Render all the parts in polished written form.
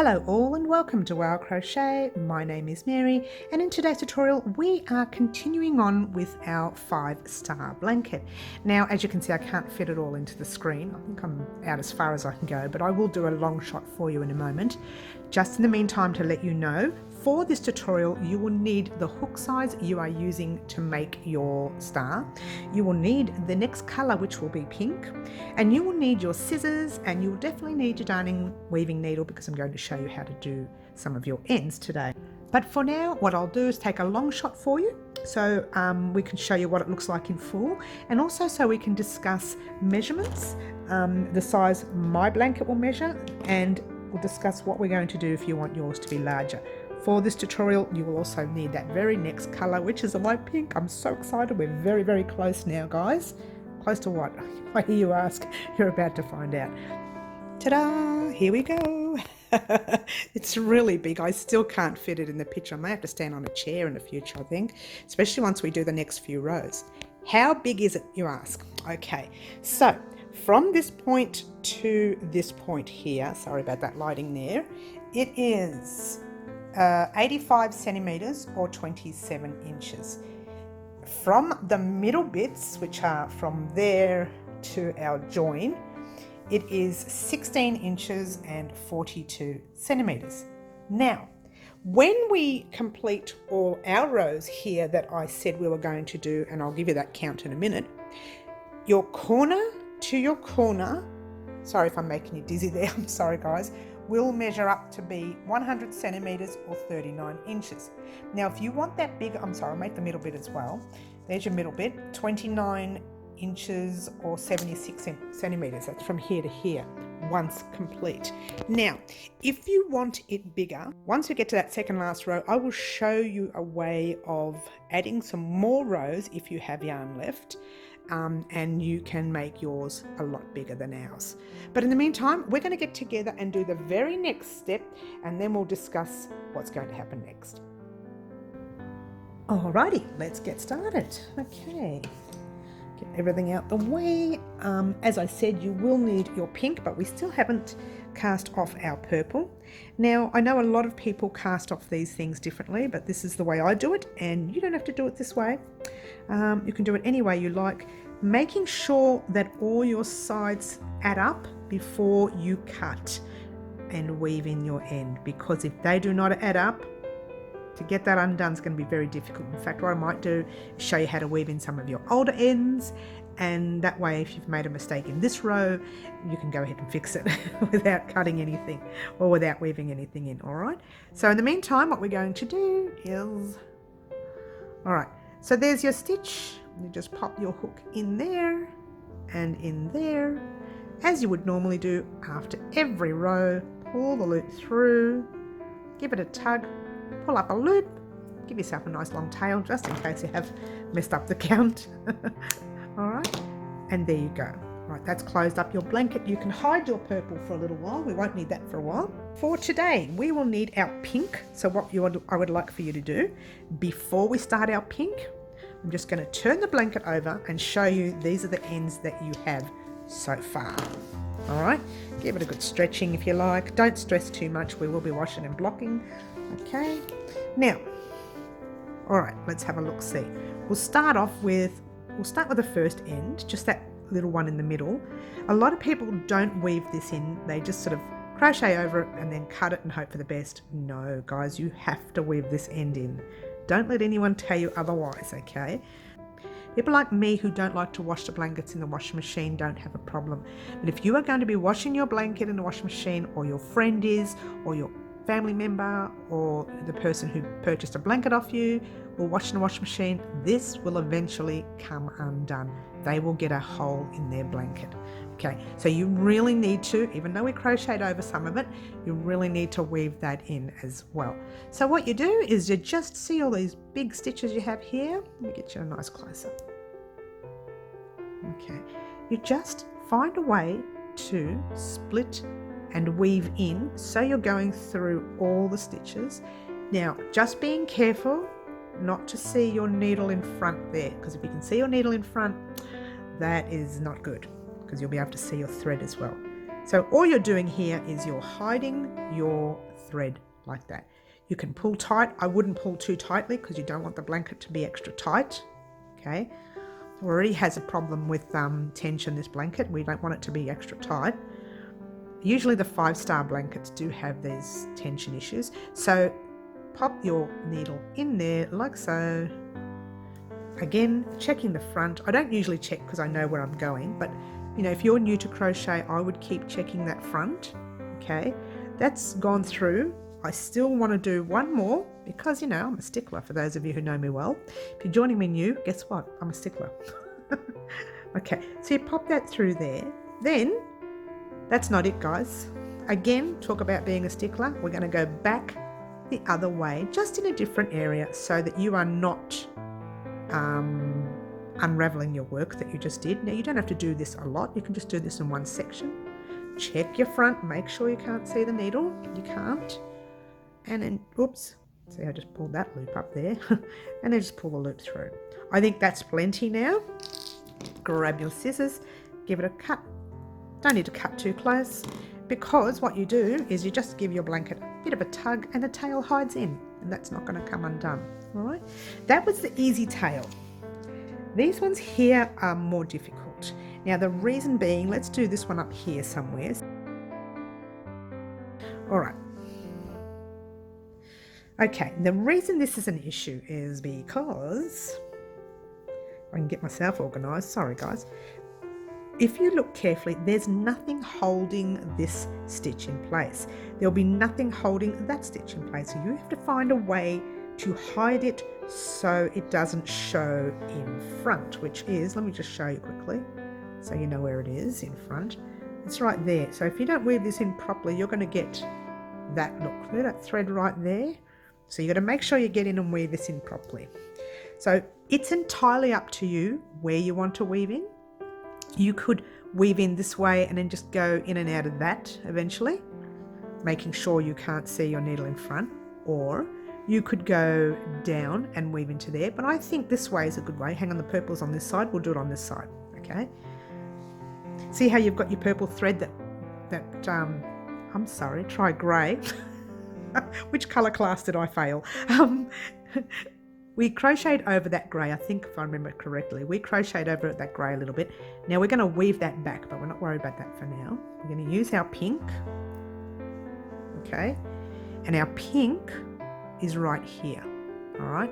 Hello all and welcome to Wow Crochet. My name is Mary and in today's tutorial we are continuing on with our 5-star blanket. Now as you can see I can't fit it all into the screen. I think I'm out as far as I can go, but I will do a long shot for you in a moment. Just in the meantime, to let you know, for this tutorial you will need the hook size you are using to make your star. You will need the next colour, which will be pink, and you will need your scissors, and you'll definitely need your darning weaving needle because I'm going to show you how to do some of your ends today. But for now what I'll do is take a long shot for you so we can show you what it looks like in full, and also so we can discuss measurements, the size my blanket will measure, and we'll discuss what we're going to do if you want yours to be larger. For this tutorial you will also need that very next colour, which is a light pink. I'm so excited. We're very, very close now, guys. Close to what? I hear you ask. You're about to find out. Ta-da! Here we go. It's really big. I still can't fit it in the picture. I may have to stand on a chair in the future, I think, especially once we do the next few rows. How big is it, you ask? Okay, so from this point to this point here, sorry about that lighting there, it is 85 centimeters or 27 inches. From the middle bits, which are from there to our join, it is 16 inches and 42 centimeters. Now, when we complete all our rows here that I said we were going to do, and I'll give you that count in a minute, your corner to your corner, sorry if I'm making you dizzy there, I'm sorry guys, will measure up to be 100 centimeters or 39 inches. Now if you want that big, I'm sorry, I'll make the middle bit as well. There's your middle bit, 29 inches or 76 centimeters. That's from here to here once complete. Now if you want it bigger, once we get to that second last row, I will show you a way of adding some more rows if you have yarn left. And you can make yours a lot bigger than ours. But in the meantime, we're going to get together and do the very next step, and then we'll discuss what's going to happen next. Alrighty, let's get started. Okay, get everything out the way. As I said, you will need your pink, but we still haven't cast off our purple. Now I know a lot of people cast off these things differently, but this is the way I do it, and you don't have to do it this way. You can do it any way you like, making sure that all your sides add up before you cut and weave in your end, because if they do not add up, to get that undone is going to be very difficult. In fact, what I might do is show you how to weave in some of your older ends, and that way if you've made a mistake in this row you can go ahead and fix it without cutting anything or without weaving anything in. All right, so in the meantime what we're going to do is, all right, so there's your stitch. You just pop your hook in there and in there as you would normally do after every row. Pull the loop through, give it a tug, pull up a loop, give yourself a nice long tail just in case you have messed up the count. All right, and there you go. All right, that's closed up your blanket. You can hide your purple for a little while. We won't need that for a while. For today we will need our pink. So what I would like for you to do before we start our pink, I'm just going to turn the blanket over and show you these are the ends that you have so far. All right, give it a good stretching if you like. Don't stress too much. We will be washing and blocking. Okay, now, all right, let's have a look. See, we'll start with the first end, just that little one in the middle. A lot of people don't weave this in. They just sort of crochet over it and then cut it and hope for the best. No, guys, you have to weave this end in. Don't let anyone tell you otherwise, okay? People like me who don't like to wash the blankets in the washing machine don't have a problem. But if you are going to be washing your blanket in the washing machine, or your friend is, or your family member, or the person who purchased a blanket off you will wash in the washing machine, this will eventually come undone. They will get a hole in their blanket. Okay, so you really need to, even though we crocheted over some of it, you really need to weave that in as well. So what you do is you just see all these big stitches you have here. Let me get you a nice close-up. Okay, you just find a way to split and weave in so you're going through all the stitches. Now just being careful not to see your needle in front there, because if you can see your needle in front, that is not good, because you'll be able to see your thread as well. So all you're doing here is you're hiding your thread like that. You can pull tight. I wouldn't pull too tightly because you don't want the blanket to be extra tight. Okay, it already has a problem with tension, this blanket. We don't want it to be extra tight. Usually the 5-star blankets do have these tension issues. So pop your needle in there like so. Again, checking the front. I don't usually check because I know where I'm going, but you know, if you're new to crochet, I would keep checking that front. Okay, that's gone through. I still want to do one more because, you know, I'm a stickler for those of you who know me well. If you're joining me new, guess what? I'm a stickler. Okay, so you pop that through there. Then, that's not it, guys. Again, talk about being a stickler. We're going to go back the other way, just in a different area so that you are not unraveling your work that you just did. Now, you don't have to do this a lot. You can just do this in one section. Check your front. Make sure you can't see the needle. You can't. And then, oops, see, I just pulled that loop up there. And then just pull the loop through. I think that's plenty now. Grab your scissors, give it a cut. Don't need to cut too close, because what you do is you just give your blanket a bit of a tug and the tail hides in, and that's not going to come undone. All right, that was the easy tail. These ones here are more difficult. Now the reason being, let's do this one up here somewhere. All right. Okay, the reason this is an issue is because, I can get myself organised, sorry guys. If you look carefully, there's nothing holding this stitch in place. There'll be nothing holding that stitch in place. So you have to find a way to hide it so it doesn't show in front, which is, let me just show you quickly so you know where it is in front. It's right there. So if you don't weave this in properly, you're going to get that look. Look at that thread right there. So you've got to make sure you get in and weave this in properly. So it's entirely up to you where you want to weave in. You could weave in this way and then just go in and out of that eventually, making sure you can't see your needle in front, or you could go down and weave into there. But I think this way is a good way. Hang on, the purple's on this side. We'll do it on this side, okay? See how you've got your purple thread I'm sorry, try grey. Which colour class did I fail? We crocheted over that grey, I think, if I remember correctly. We crocheted over that grey a little bit. Now we're going to weave that back, but we're not worried about that for now. We're going to use our pink, okay? And our pink is right here, all right?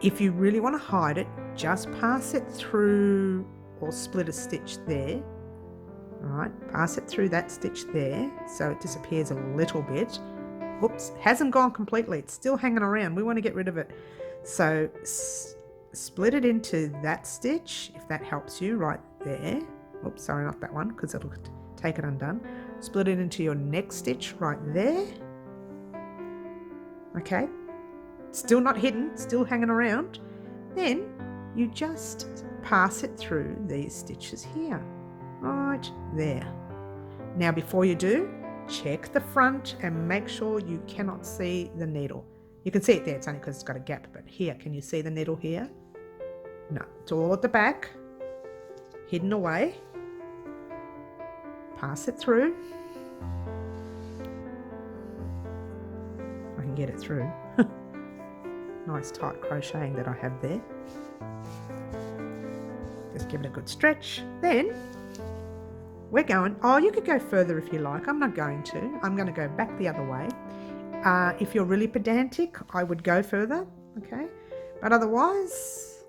If you really want to hide it, just pass it through or split a stitch there, all right? Pass it through that stitch there so it disappears a little bit. Whoops, hasn't gone completely. It's still hanging around. We want to get rid of it. So split it into that stitch, if that helps you, right there. Oops, sorry, not that one, because it'll take it undone. Split it into your next stitch right there. Okay, still not hidden, still hanging around. Then you just pass it through these stitches here, right there. Now before you do, check the front and make sure you cannot see the needle. You can see it there, it's only because it's got a gap, but here, can you see the needle here? No, it's all at the back, hidden away. Pass it through. I can get it through. Nice tight crocheting that I have there. Just give it a good stretch. Then we're going, oh, you could go further if you like. I'm not going to. I'm going to go back the other way. If you're really pedantic, I would go further, okay? But otherwise,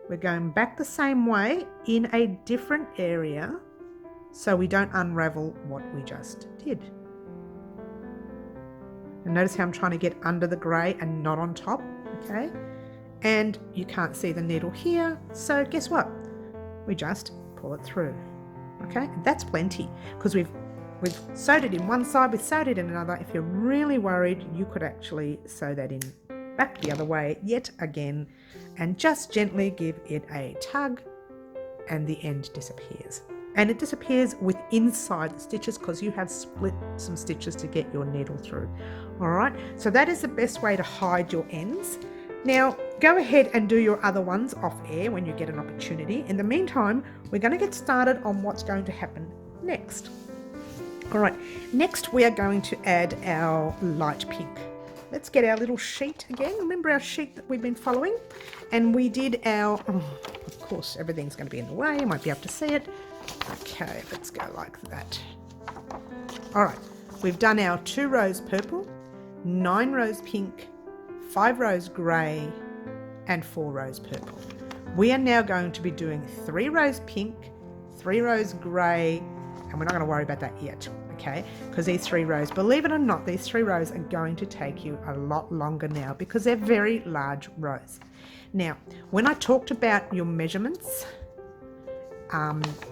we're going back the same way in a different area so we don't unravel what we just did. And notice how I'm trying to get under the grey and not on top, okay? And you can't see the needle here, so guess what? We just pull it through. Okay, that's plenty, because we've sewed it in one side, we've sewed it in another. If you're really worried, you could actually sew that in back the other way yet again and just gently give it a tug and the end disappears. And it disappears with inside the stitches because you have split some stitches to get your needle through. All right, so that is the best way to hide your ends. Now, go ahead and do your other ones off air when you get an opportunity. In the meantime, we're going to get started on what's going to happen next. All right, next we are going to add our light pink. Let's get our little sheet again. Remember our sheet that we've been following? And we did our, of course, everything's going to be in the way. You might be able to see it. Okay, let's go like that. All right, we've done our 2 rows purple, 9 rows pink, 5 rows grey, and 4 rows purple. We are now going to be doing 3 rows pink, 3 rows grey, and we're not going to worry about that yet, okay? Because these 3 rows, believe it or not, these 3 rows are going to take you a lot longer now because they're very large rows. Now, when I talked about your measurements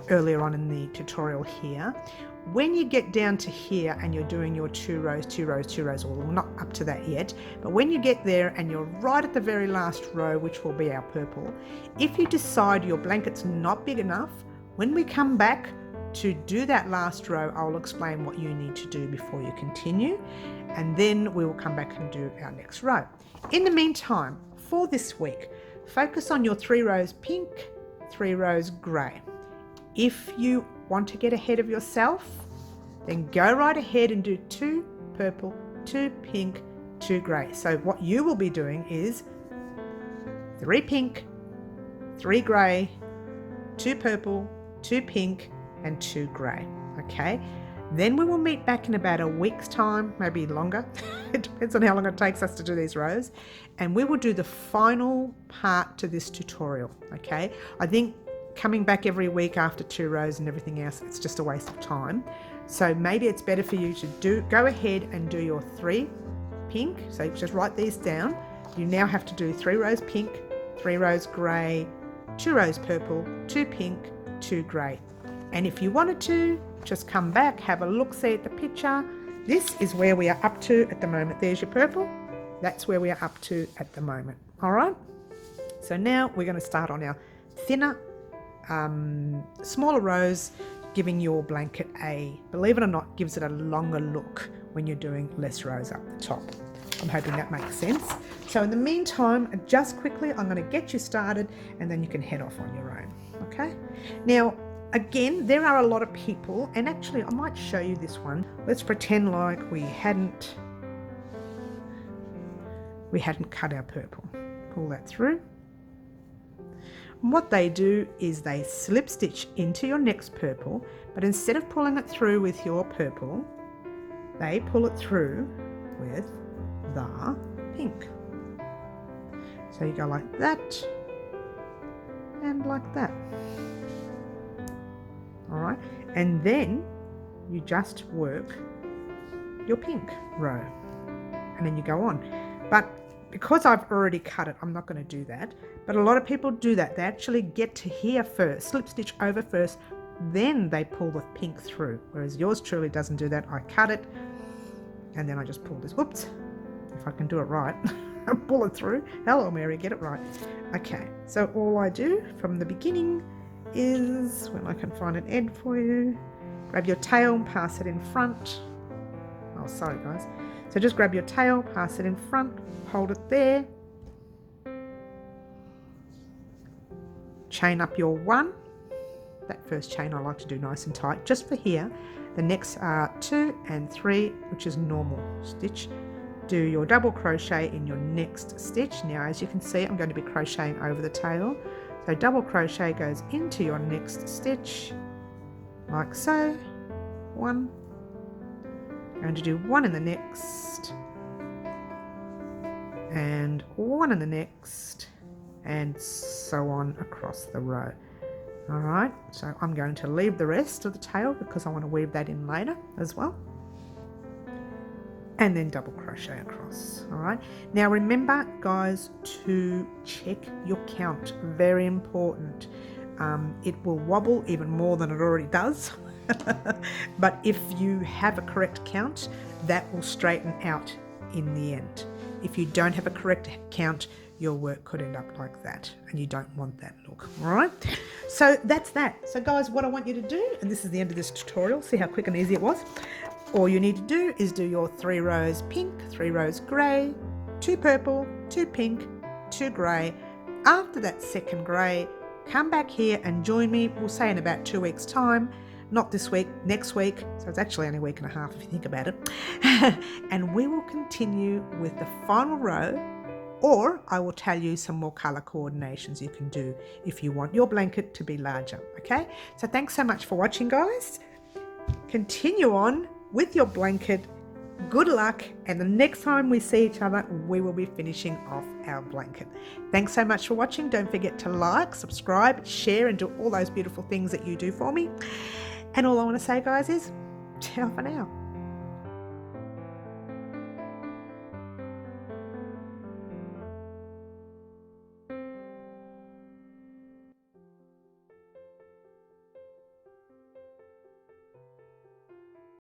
earlier on in the tutorial here, when you get down to here and you're doing your 2 rows, 2 rows, 2 rows, well, we're not up to that yet, but when you get there and you're right at the very last row, which will be our purple, if you decide your blanket's not big enough, when we come back to do that last row, I'll explain what you need to do before you continue, and then we will come back and do our next row. In the meantime, for this week, focus on your 3 rows pink, 3 rows grey. If you want to get ahead of yourself, then go right ahead and do 2 purple, 2 pink, 2 grey. So what you will be doing is 3 pink, 3 grey, 2 purple, 2 pink, and 2 grey. Okay, then we will meet back in about a week's time, maybe longer. It depends on how long it takes us to do these rows, and we will do the final part to this tutorial. Okay, I think coming back every week after 2 rows and everything else, it's just a waste of time. So maybe it's better for you to go ahead and do your 3 pink. So just write these down. You now have to do 3 rows pink, 3 rows grey, 2 rows purple, 2 pink, 2 grey. And if you wanted to, just come back, have a look, see at the picture. This is where we are up to at the moment. There's your purple. That's where we are up to at the moment. All right. So now we're going to start on our thinner, smaller rows, giving your blanket believe it or not, gives it a longer look when you're doing less rows up the top. I'm hoping that makes sense. So in the meantime, just quickly, I'm going to get you started and then you can head off on your own. Okay. Now, again, there are a lot of people, and actually I might show you this one. Let's pretend like we hadn't cut our purple. Pull that through. And what they do is they slip stitch into your next purple, but instead of pulling it through with your purple, they pull it through with the pink. So you go like that and like that. All right, and then you just work your pink row and then you go on. But because I've already cut it, I'm not going to do that. But a lot of people do that. They actually get to here first, slip stitch over first, then they pull the pink through. Whereas yours truly doesn't do that. I cut it and then I just pull this. Whoops, if I can do it right, pull it through. Hello, Mary, get it right. Okay, so all I do from the beginning is, when I can find an end for you, grab your tail and pass it in front. Oh, sorry guys. So just grab your tail, pass it in front, hold it there, chain up your 1. That first chain I like to do nice and tight just for here. The next are 2 and 3, which is normal stitch. Do your double crochet in your next stitch. Now as you can see, I'm going to be crocheting over the tail. So double crochet goes into your next stitch, like so. 1. Going to do 1 in the next, and 1 in the next, and so on across the row. All right, so I'm going to leave the rest of the tail because I want to weave that in later as well. And then double crochet across. All right, now remember guys to check your count, very important. It will wobble even more than it already does, but if you have a correct count, that will straighten out in the end. If you don't have a correct count, your work could end up like that, and you don't want that look. All right, so that's that. So guys, what I want you to do, and this is the end of this tutorial, see how quick and easy it was. All you need to do is do your 3 rows pink, 3 rows grey, 2 purple, 2 pink, 2 grey. After that second grey, come back here and join me. We'll say in about 2 weeks time, not this week, next week. So it's actually only a week and a half if you think about it. And we will continue with the final row, or I will tell you some more colour coordinations you can do if you want your blanket to be larger, okay? So thanks so much for watching, guys. Continue on with your blanket. Good luck, and the next time we see each other, we will be finishing off our blanket. Thanks so much for watching. Don't forget to like, subscribe, share, and do all those beautiful things that you do for me. And all I want to say, guys, is ciao for now.